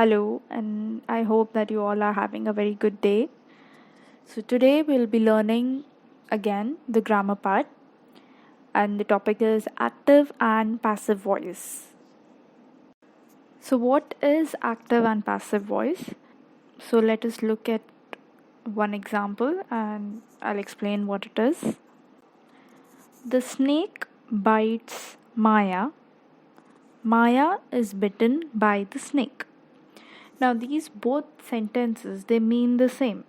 Hello, and I hope that you all are having a very good day. So, today we'll be learning again the grammar part, and the topic is active and passive voice. So, what is active and passive voice? So, let us look at one example and I'll explain what it is. The snake bites Maya. Maya is bitten by the snake. Now, these both sentences they mean the same.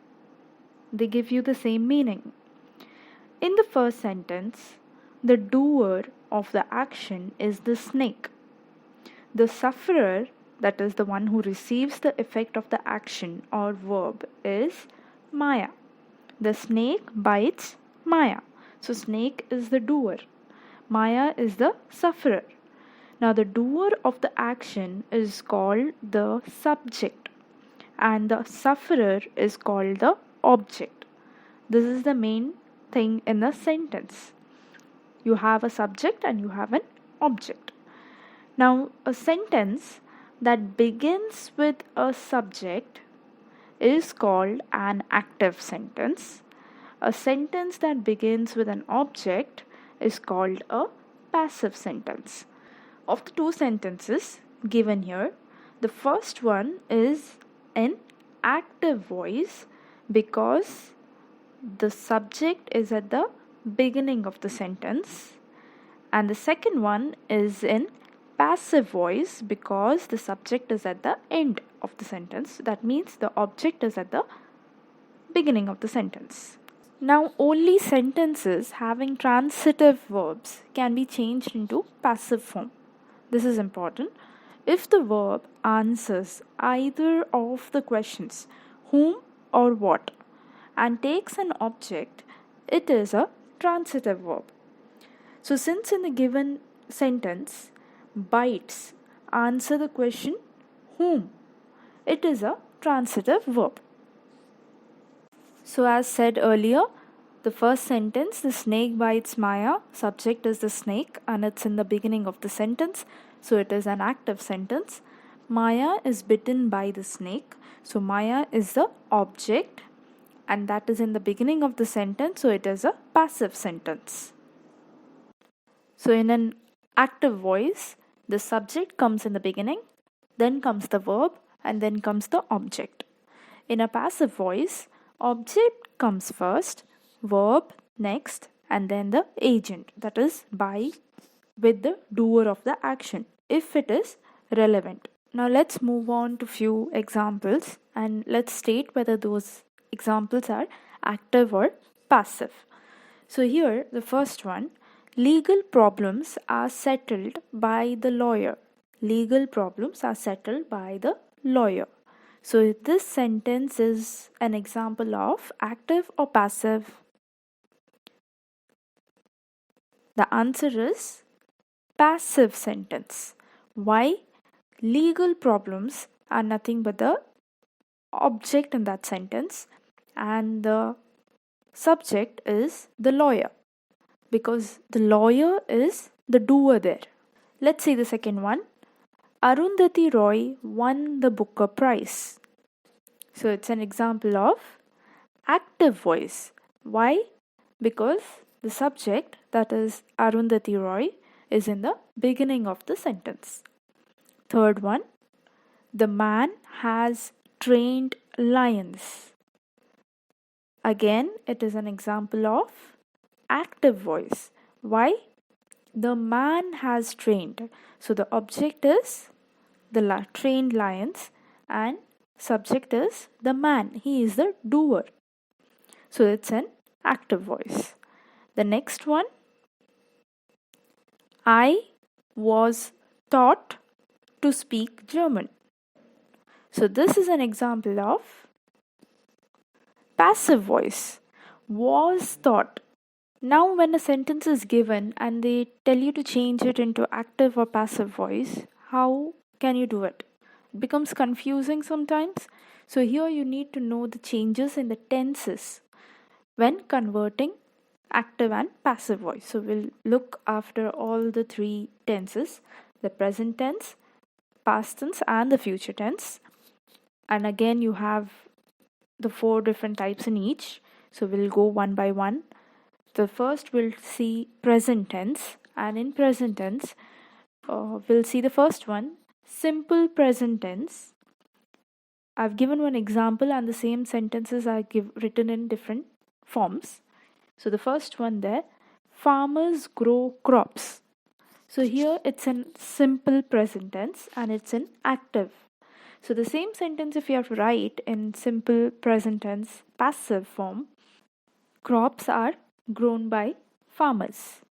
They give you the same meaning. In the first sentence, the doer of the action is the snake. The sufferer, that is the one who receives the effect of the action or verb, is Maya. The snake bites Maya. So, snake is the doer, Maya is the sufferer. Now, the doer of the action is called the subject, and the sufferer is called the object. This is the main thing in the sentence. You have a subject and you have an object. Now, a sentence that begins with a subject is called an active sentence. A sentence that begins with an object is called a passive sentence. Of the two sentences given here, the first one is an active voice because the subject is at the beginning of the sentence, and the second one is in passive voice because the subject is at the end of the sentence. That means the object is at the beginning of the sentence. Now, only sentences having transitive verbs can be changed into passive form. This is important. If the verb answers either of the questions, whom or what, and takes an object, it is a transitive verb. So, since in the given sentence, bites answer the question whom, it is a transitive verb. So, as said earlier, the first sentence, the snake bites Maya, subject is the snake and it's in the beginning of the sentence, so it is an active sentence. Maya is bitten by the snake, so Maya is the object and that is in the beginning of the sentence, so it is a passive sentence. So, in an active voice, the subject comes in the beginning, then comes the verb, and then comes the object. In a passive voice, object comes first, verb next, and then the agent, that is, by with the doer of the action, if it is relevant. Now, let's move on to few examples and let's state whether those examples are active or passive. So, here the first one, legal problems are settled by the lawyer. Legal problems are settled by the lawyer. So, this sentence is an example of active or passive. The answer is passive sentence. Why? Legal problems are nothing but the object in that sentence, and the subject is the lawyer because the lawyer is the doer there. Let's see the second one. Arundhati Roy won the Booker Prize. So it's an example of active voice. Why? Because the subject, that is Arundhati Roy, is in the beginning of the sentence. Third one, the man has trained lions. Again, it is an example of active voice. Why? The man has trained. So the object is the trained lions and subject is the man. He is the doer. So it's an active voice. The next one, I was taught to speak German. So this is an example of passive voice. Was taught. Now, when a sentence is given and they tell you to change it into active or passive voice, how can you do it? It becomes confusing sometimes. So, here you need to know the changes in the tenses when converting active and passive voice. So, we'll look after all the three tenses, the present tense, past tense, and the future tense. And again, you have the 4 different types in each. So we'll go one by one. The first we'll see present tense, and in present tense, we'll see the first one, simple present tense. I've given one example, and the same sentences are written in different forms. So the first one there, farmers grow crops. So here it's in simple present tense and it's in active. So the same sentence, if you have to write in simple present tense passive form, crops are grown by farmers.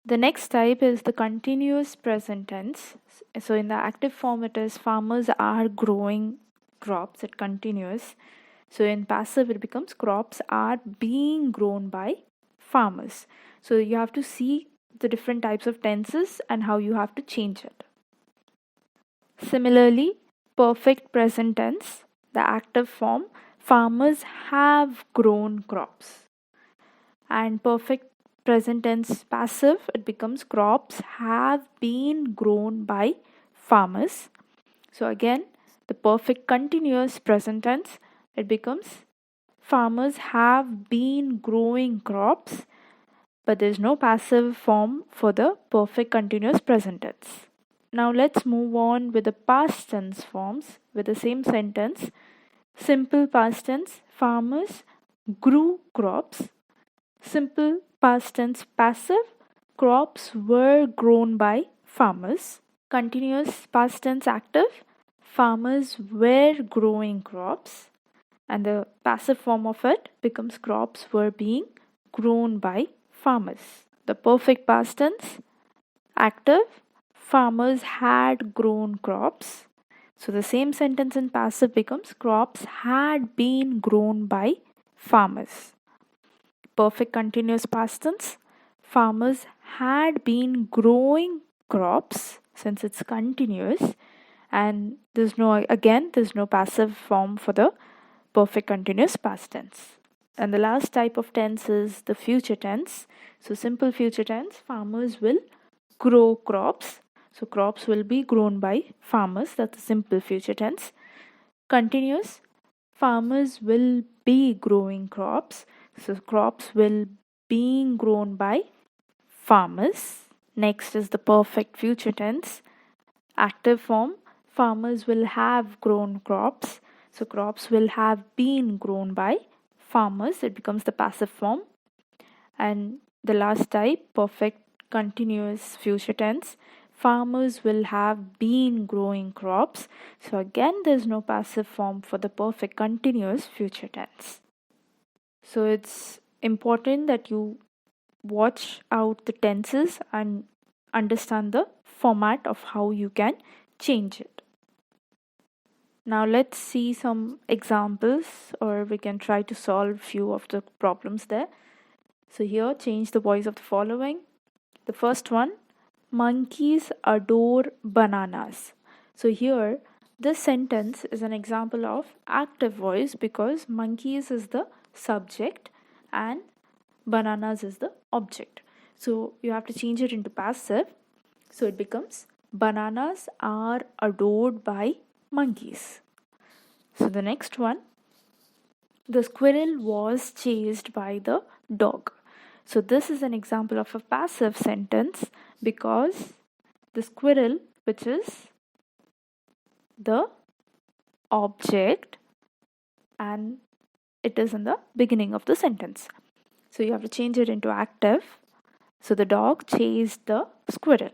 The next type is the continuous present tense. So in the active form, it is farmers are growing crops, it continues. So in passive, it becomes crops are being grown by farmers. So you have to see the different types of tenses and how you have to change it. Similarly, perfect present tense, the active form, farmers have grown crops. And perfect present tense passive, it becomes crops have been grown by farmers. So again, the perfect continuous present tense, it becomes farmers have been growing crops, but there's no passive form for the perfect continuous present tense. Now let's move on with the past tense forms with the same sentence. Simple past tense, farmers grew crops. Simple past tense passive, crops were grown by farmers. Continuous past tense active, farmers were growing crops. And the passive form of it becomes crops were being grown by farmers. The perfect past tense active, farmers had grown crops. So the same sentence in passive becomes crops had been grown by farmers. Perfect continuous past tense, farmers had been growing crops, since it's continuous, and there's no passive form for the perfect continuous past tense. And the last type of tense is the future tense. So simple future tense, farmers will grow crops. So crops will be grown by farmers. That's a simple future tense. Continuous, farmers will be growing crops. So crops will being grown by farmers. Next is the perfect future tense. Active form, farmers will have grown crops. So crops will have been grown by farmers. It becomes the passive form. And the last type, perfect continuous future tense, farmers will have been growing crops. So again, there's no passive form for the perfect continuous future tense. So it's important that you watch out the tenses and understand the format of how you can change it. Now let's see some examples, or we can try to solve few of the problems there. So here, change the voice of the following. The first one, monkeys adore bananas. So here, this sentence is an example of active voice because monkeys is the subject and bananas is the object. So you have to change it into passive. So it becomes bananas are adored by monkeys. So the next one, the squirrel was chased by the dog. So this is an example of a passive sentence because the squirrel, which is the object, and it is in the beginning of the sentence. So you have to change it into active. So the dog chased the squirrel.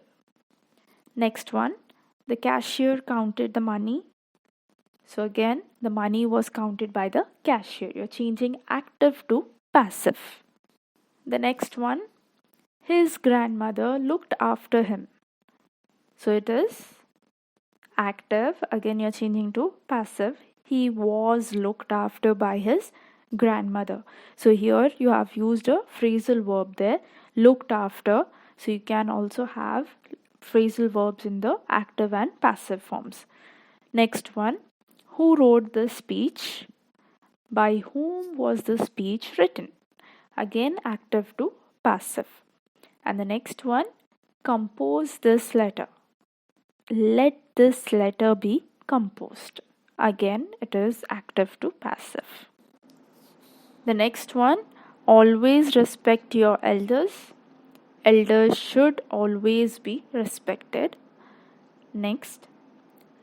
Next one, the cashier counted the money. So again, the money was counted by the cashier. You're changing active to passive. The next one, his grandmother looked after him. So it is active. Again, you're changing to passive. He was looked after by his grandmother. So here you have used a phrasal verb there, looked after. So you can also have phrasal verbs in the active and passive forms. Next one, who wrote the speech? By whom was the speech written? Again, active to passive. And the next one, compose this letter. Let this letter be compost. Again, it is active to passive. The next one, always respect your elders. Elders should always be respected. Next,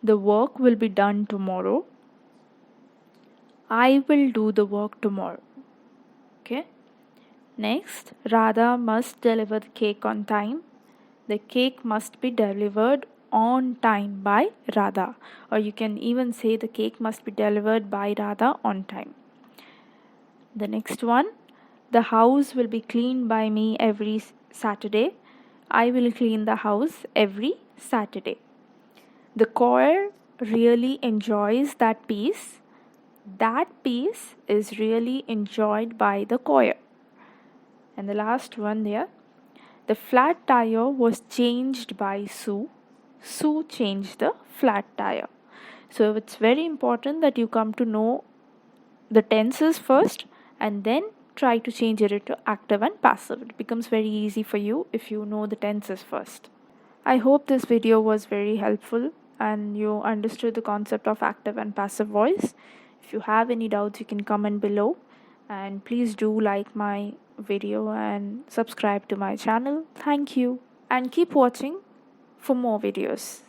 the work will be done tomorrow. I will do the work tomorrow. Okay. Next, Radha must deliver the cake on time. The cake must be delivered on time by Radha, or you can even say the cake must be delivered by Radha on time. The next one, the house will be cleaned by me every Saturday. I will clean the house every Saturday. The choir really enjoys that piece. That piece is really enjoyed by the choir. And the last one there, the flat tire was changed by Sue. Sue changed the flat tire. So it's very important that you come to know the tenses first and then try to change it into active and passive. It becomes very easy for you if you know the tenses first. I hope this video was very helpful and you understood the concept of active and passive voice. If you have any doubts, you can comment below, and please do like my video and subscribe to my channel. Thank you, and keep watching for more videos.